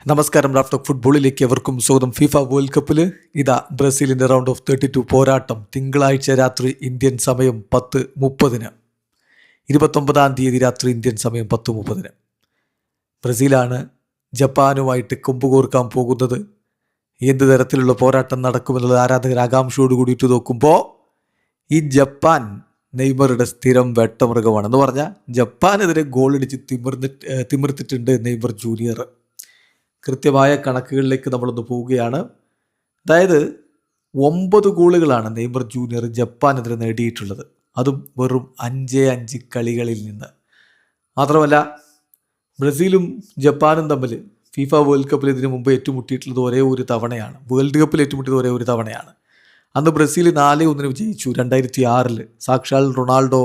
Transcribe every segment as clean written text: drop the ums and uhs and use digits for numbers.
നമസ്കാരം. റാഫ്റ്റോക്ക് ഫുട്ബോളിലേക്ക് എവർക്കും സ്വാഗതം. ഫിഫ വേൾഡ് കപ്പിൽ ഇതാ ബ്രസീലിൻ്റെ റൗണ്ട് ഓഫ് 32 പോരാട്ടം തിങ്കളാഴ്ച രാത്രി ഇന്ത്യൻ സമയം 10:30. 29-ാം തീയതി രാത്രി ഇന്ത്യൻ സമയം 10:30. ബ്രസീലാണ് ജപ്പാനുമായിട്ട് കൊമ്പുകോർക്കാൻ പോകുന്നത്. എന്ത് തരത്തിലുള്ള പോരാട്ടം നടക്കുമെന്നുള്ളത് ആരാധകർ ആകാംക്ഷയോട് കൂടിയിട്ട് നോക്കുമ്പോൾ ഈ ജപ്പാൻ നെയ്മറുടെ സ്ഥിരം വേട്ടമൃഗമാണെന്ന് പറഞ്ഞാൽ ജപ്പാനെതിരെ ഗോളടിച്ച് തിമിർത്തിട്ടുണ്ട് നെയ്മർ ജൂനിയർ. കൃത്യമായ കണക്കുകളിലേക്ക് നമ്മളൊന്ന് പോവുകയാണ്. അതായത് 9 ഗോളുകളാണ് നെയ്മർ ജൂനിയർ ജപ്പാനെതിരെ നേടിയിട്ടുള്ളത്. അതും വെറും 5 കളികളിൽ നിന്ന്. മാത്രമല്ല ബ്രസീലും ജപ്പാനും തമ്മിൽ ഫിഫ വേൾഡ് കപ്പിൽ ഇതിനു മുമ്പ് ഏറ്റുമുട്ടിയിട്ടുള്ളത് ഒരേ ഒരു തവണയാണ്. വേൾഡ് കപ്പിൽ ഏറ്റുമുട്ടിയത് ഒരേ ഒരു തവണയാണ്. അന്ന് ബ്രസീൽ 4-1 വിജയിച്ചു. 2006 സാക്ഷാൽ റൊണാൾഡോ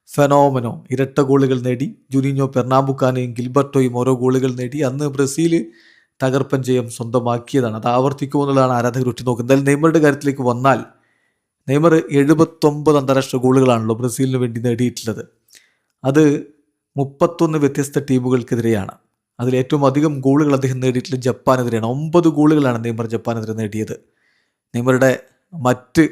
ഫെനോമനോ ഇരട്ട ഗോളുകൾ നേടി. ജുനിഞ്ഞോ പെർണാമ്പുക്കാനയും ഗിൽബർട്ടോയും ഓരോ ഗോളുകൾ നേടി. അന്ന് ബ്രസീൽ തകർപ്പൻ ജയം സ്വന്തമാക്കിയതാണ്. അത് ആവർത്തിക്കുമെന്നുള്ളതാണ് ആരാധകർ ഉറ്റുനോക്കുന്നത്. എന്തായാലും നെയ്മറുടെ കാര്യത്തിലേക്ക് വന്നാൽ നെയ്മർ 79 അന്താരാഷ്ട്ര ഗോളുകളാണല്ലോ ബ്രസീലിന് വേണ്ടി നേടിയിട്ടുള്ളത്. അത് 31 വ്യത്യസ്ത ടീമുകൾക്കെതിരെയാണ്. അതിൽ ഏറ്റവും അധികം ഗോളുകൾ അദ്ദേഹം നേടിയിട്ടുള്ളത് ജപ്പാനെതിരെയാണ്. 9 ഗോളുകളാണ് നെയ്മർ ജപ്പാനെതിരെ നേടിയത്. നെയ്മറുടെ മറ്റ്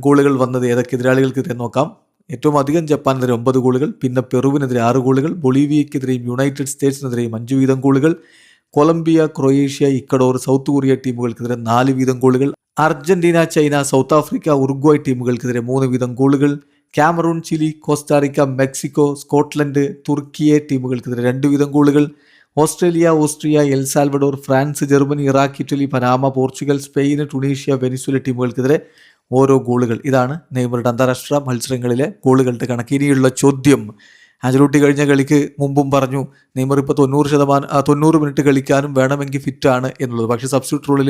ഗോളുകൾ വന്നത് ഏതൊക്കെ എതിരാളികൾക്കെതിരെ നോക്കാം. ഏറ്റവും അധികം ജപ്പാനെതിരെ 9 ഗോളുകൾ, പിന്നെ പെറുവിനെതിരെ 6 ഗോളുകൾ, ബൊളീവിയക്കെതിരെയും യുണൈറ്റഡ് സ്റ്റേറ്റ്സിനെതിരെയും 5 വീതം ഗോളുകൾ, Colombia, Croatia, Ecuador, South Korea ടീമുകൾക്കെതിരെ 4 വീതം ഗോളുകൾ, Argentina, China, South Africa, Uruguay ടീമുകൾക്കെതിരെ 3 വീതം ഗോളുകൾ, Cameroon, Chile, Costa Rica, Mexico, Scotland, Turkiye ടീമുകൾക്കെതിരെ 2 വീതം ഗോളുകൾ, Australia, Austria, El Salvador, France, Germany, Iraq, Italy, Panama, Portugal, Spain, Tunisia, Venezuela ടീമുകൾക്കെതിരെ ഓരോ ഗോളുകൾ. ഇതാണ് നെയ്മറുടെ അന്താരാഷ്ട്ര മത്സരങ്ങളിലെ ഗോളുകളുടെ കണക്ക്. ഇനിയുള്ള ചോദ്യം, ആഞ്ചലോട്ടി കഴിഞ്ഞ കളിക്ക് മുമ്പും പറഞ്ഞു നെയ്മർ ഇപ്പോൾ 90 മിനിറ്റ് കളിക്കാനും വേണമെങ്കിൽ ഫിറ്റാണ് എന്നുള്ളത്. പക്ഷേ സബ്സ്റ്റിറ്റ്യൂട്ട് റോളിൽ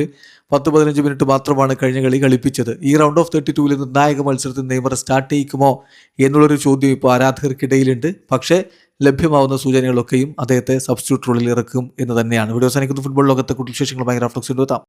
10-15 മിനിറ്റ് മാത്രമാണ് കഴിഞ്ഞ കളി കളിപ്പിച്ചത്. ഈ റൗണ്ട് ഓഫ് 32 നിർണായക മത്സരത്തിൽ നെയ്മർ സ്റ്റാർട്ട് ചെയ്യിക്കുമോ എന്നുള്ളൊരു ചോദ്യം ഇപ്പോൾ ആരാധകർക്കിടയിലുണ്ട്. പക്ഷേ ലഭ്യമാവുന്ന സൂചനകളൊക്കെയും അദ്ദേഹത്തെ സബ്സ്റ്റിറ്റ്യൂട്ട് റോളിൽ ഇറക്കും എന്ന് തന്നെയാണ്. വീഡിയോ അവസാനിക്കുന്ന ഫുട്ബോൾ ലോകത്തെ കൂടുതൽ വിശേഷങ്ങളുമായി റാഫ്റ്റോക്സ് എത്താം.